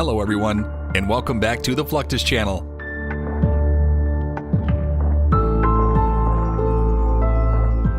Hello everyone, and welcome back to the Fluctus channel.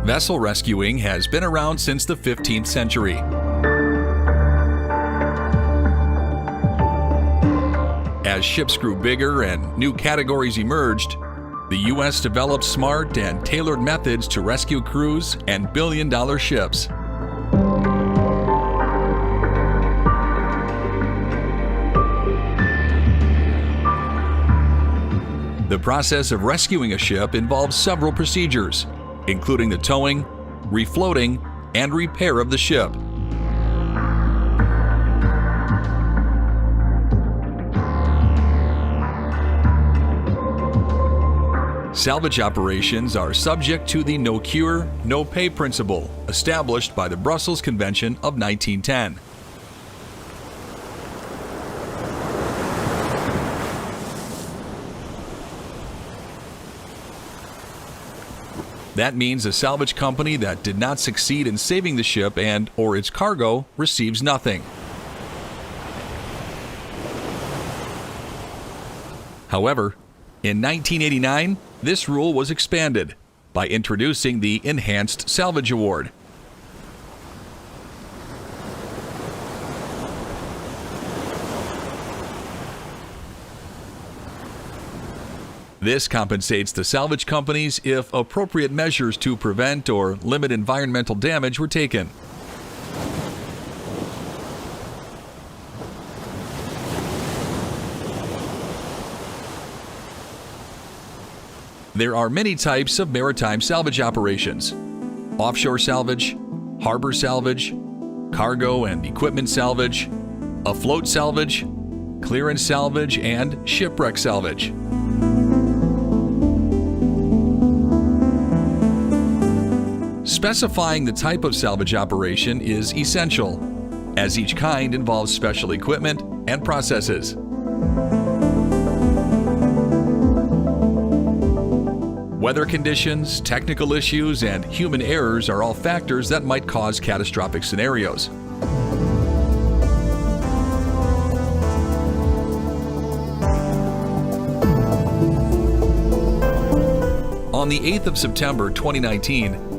Vessel rescuing has been around since the 15th century. As ships grew bigger and new categories emerged, the U.S. developed smart and tailored methods to rescue crews and billion-dollar ships. The process of rescuing a ship involves several procedures, including the towing, refloating, and repair of the ship. Salvage operations are subject to the no cure, no pay principle established by the Brussels Convention of 1910. That means a salvage company that did not succeed in saving the ship and/or its cargo receives nothing. However, in 1989, this rule was expanded by introducing the Enhanced Salvage Award. This compensates the salvage companies if appropriate measures to prevent or limit environmental damage were taken. There are many types of maritime salvage operations: offshore salvage, harbor salvage, cargo and equipment salvage, afloat salvage, clearance salvage, and shipwreck salvage. Specifying the type of salvage operation is essential, as each kind involves special equipment and processes. Weather conditions, technical issues, and human errors are all factors that might cause catastrophic scenarios. On the 8th of September 2019,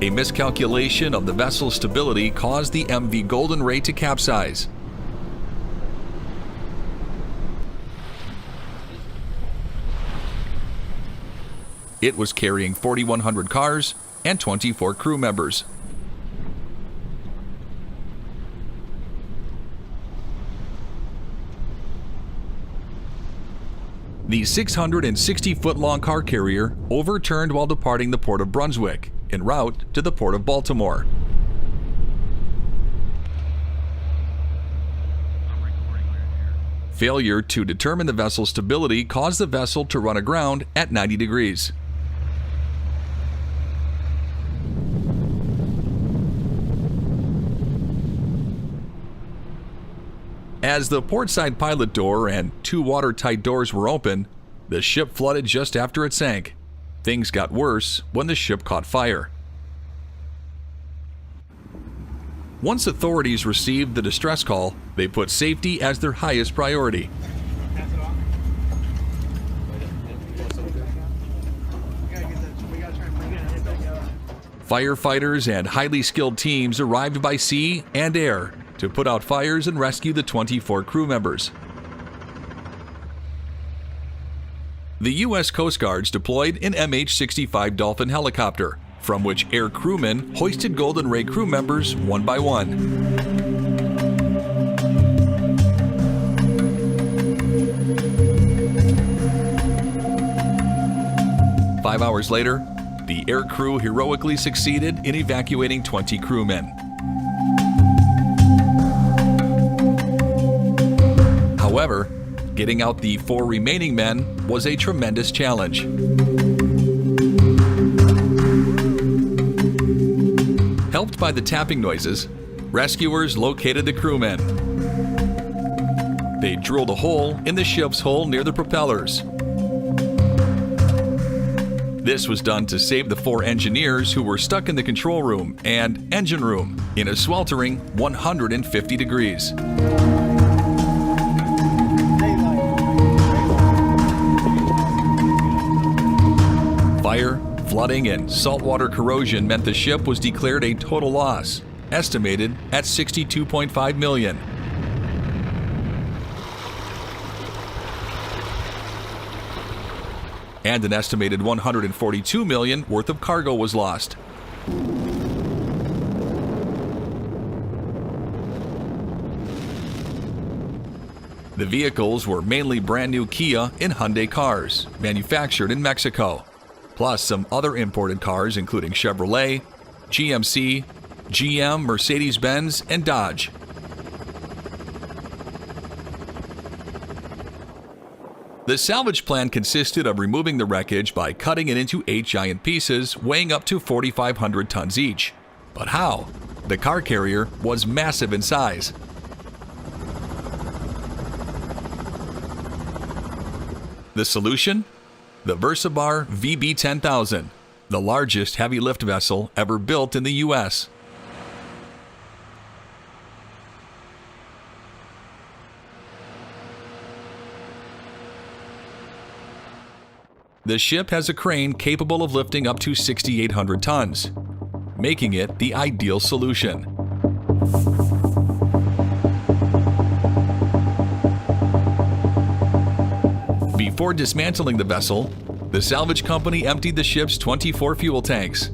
a miscalculation of the vessel's stability caused the MV Golden Ray to capsize. It was carrying 4,100 cars and 24 crew members. The 660-foot-long car carrier overturned while departing the port of Brunswick, en route to the port of Baltimore. Failure to determine the vessel's stability caused the vessel to run aground at 90 degrees. As the portside pilot door and two watertight doors were open, the ship flooded just after it sank. Things got worse when the ship caught fire. Once authorities received the distress call, they put safety as their highest priority. Firefighters and highly skilled teams arrived by sea and air to put out fires and rescue the 24 crew members. The U.S. Coast Guards deployed an MH-65 Dolphin helicopter, from which air crewmen hoisted Golden Ray crew members one by one. Five hours later, the air crew heroically succeeded in evacuating 20 crewmen. However, getting out the 4 remaining men was a tremendous challenge. Helped by the tapping noises, rescuers located the crewmen. They drilled a hole in the ship's hull near the propellers. This was done to save the 4 engineers who were stuck in the control room and engine room in a sweltering 150 degrees. Flooding and saltwater corrosion meant the ship was declared a total loss, estimated at $62.5 million. And an estimated $142 million worth of cargo was lost. The vehicles were mainly brand new Kia and Hyundai cars, manufactured in Mexico, plus some other imported cars including Chevrolet, GMC, GM, Mercedes-Benz, and Dodge. The salvage plan consisted of removing the wreckage by cutting it into 8 giant pieces weighing up to 4,500 tons each. But how? The car carrier was massive in size. The solution? The Versabar VB-10000, the largest heavy lift vessel ever built in the U.S. The ship has a crane capable of lifting up to 6,800 tons, making it the ideal solution. Before dismantling the vessel, the salvage company emptied the ship's 24 fuel tanks,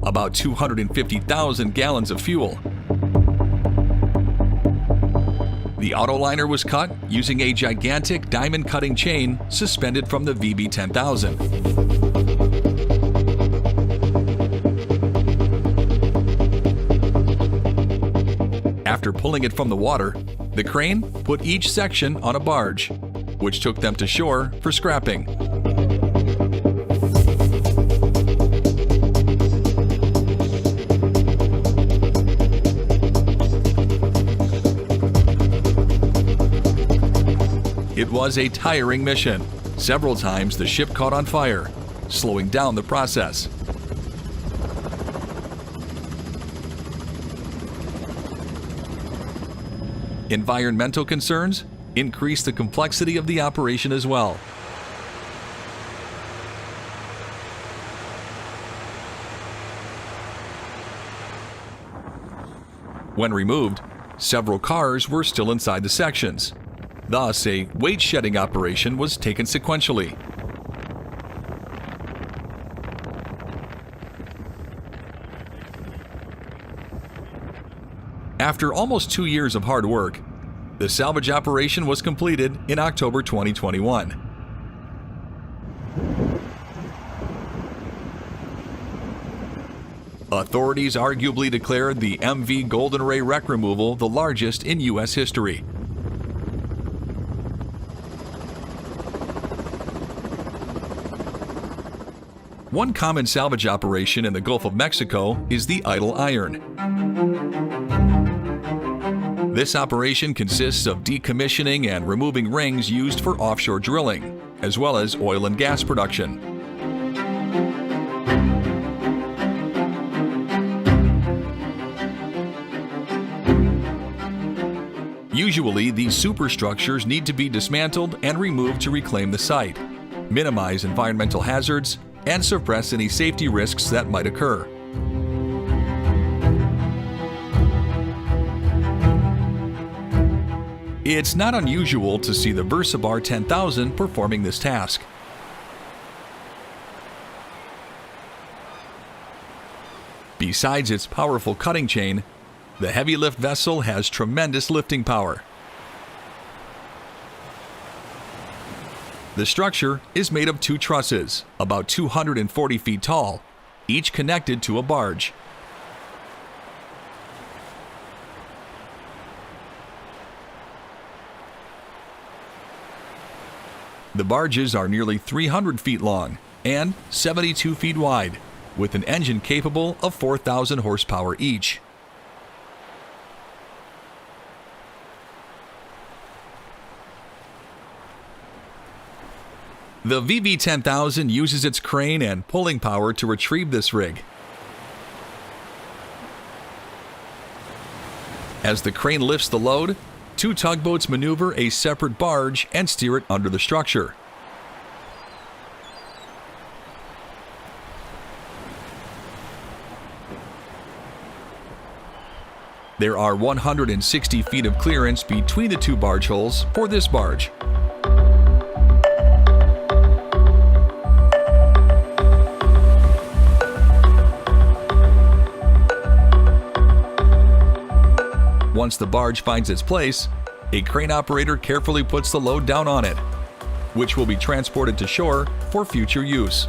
about 250,000 gallons of fuel. The autoliner was cut using a gigantic diamond cutting chain suspended from the VB-10000. After pulling it from the water, the crane put each section on a barge, which took them to shore for scrapping. It was a tiring mission. Several times the ship caught on fire, slowing down the process. Environmental concerns increased the complexity of the operation as well. When removed, several cars were still inside the sections. Thus, a weight shedding operation was taken sequentially. After almost 2 years of hard work, the salvage operation was completed in October 2021. Authorities arguably declared the MV Golden Ray wreck removal the largest in U.S. history. One common salvage operation in the Gulf of Mexico is the idle iron. This operation consists of decommissioning and removing rings used for offshore drilling, as well as oil and gas production. Usually, these superstructures need to be dismantled and removed to reclaim the site, minimize environmental hazards, and suppress any safety risks that might occur. It's not unusual to see the Versabar 10000 performing this task. Besides its powerful cutting chain, the heavy lift vessel has tremendous lifting power. The structure is made of 2 trusses, about 240 feet tall, each connected to a barge. The barges are nearly 300 feet long and 72 feet wide, with an engine capable of 4,000 horsepower each. The VB-10000 uses its crane and pulling power to retrieve this rig. As the crane lifts the load, 2 tugboats maneuver a separate barge and steer it under the structure. There are 160 feet of clearance between the two barge holes for this barge. Once the barge finds its place, a crane operator carefully puts the load down on it, which will be transported to shore for future use.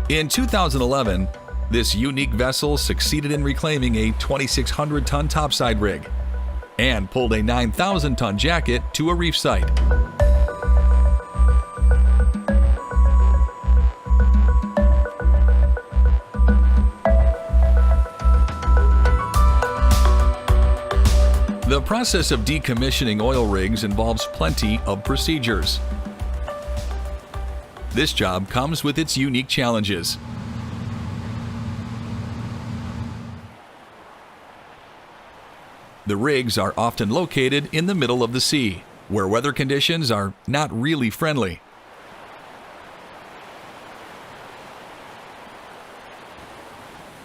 In 2011, this unique vessel succeeded in reclaiming a 2,600-ton topside rig and pulled a 9,000-ton jacket to a reef site. The process of decommissioning oil rigs involves plenty of procedures. This job comes with its unique challenges. The rigs are often located in the middle of the sea, where weather conditions are not really friendly.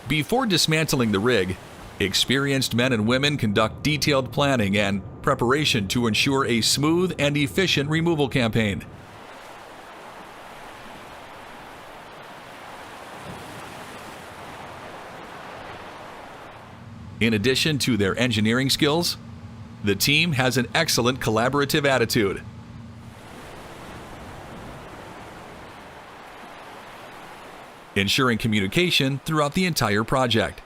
Before dismantling the rig, experienced men and women conduct detailed planning and preparation to ensure a smooth and efficient removal campaign. In addition to their engineering skills, the team has an excellent collaborative attitude. Ensuring communication throughout the entire project.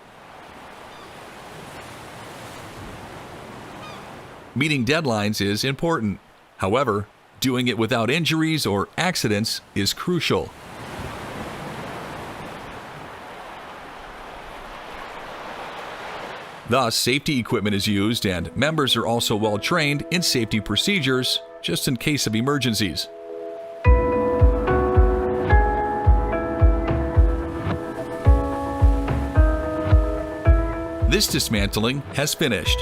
Meeting deadlines is important. However, doing it without injuries or accidents is crucial. Thus, safety equipment is used and members are also well trained in safety procedures just in case of emergencies. This dismantling has finished.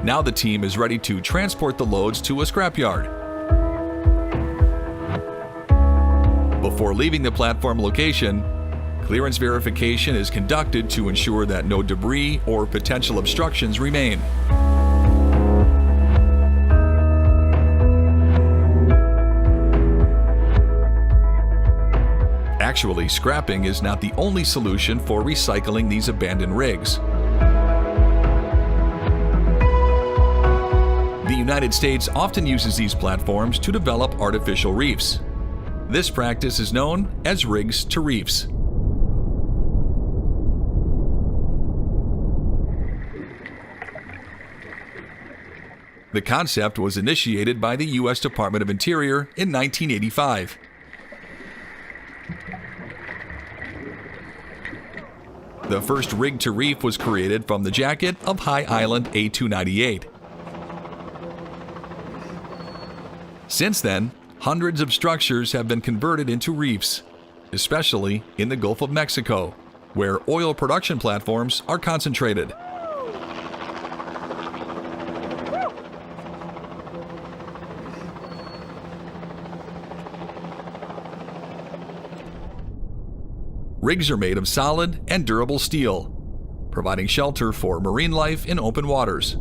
Now the team is ready to transport the loads to a scrapyard. Before leaving the platform location, clearance verification is conducted to ensure that no debris or potential obstructions remain. Actually, scrapping is not the only solution for recycling these abandoned rigs. The United States often uses these platforms to develop artificial reefs. This practice is known as rigs to reefs. The concept was initiated by the U.S. Department of Interior in 1985. The first rig to reef was created from the jacket of High Island A298. Since then, hundreds of structures have been converted into reefs, especially in the Gulf of Mexico, where oil production platforms are concentrated. Rigs are made of solid and durable steel, providing shelter for marine life in open waters.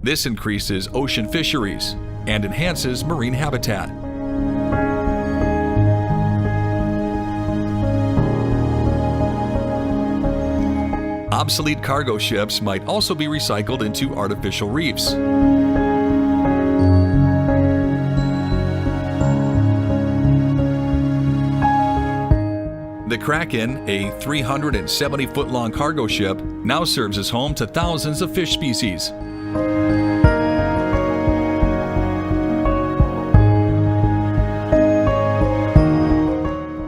This increases ocean fisheries and enhances marine habitat. Obsolete cargo ships might also be recycled into artificial reefs. The Kraken, a 370-foot-long cargo ship, now serves as home to thousands of fish species.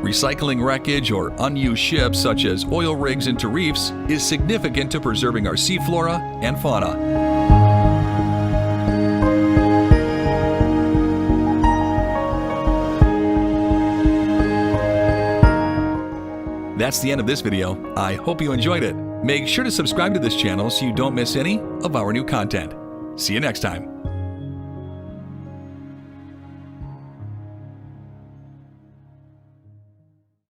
Recycling wreckage or unused ships such as oil rigs into reefs is significant to preserving our sea flora and fauna. That's the end of this video. I hope you enjoyed it. Make sure to subscribe to this channel so you don't miss any of our new content. See you next time.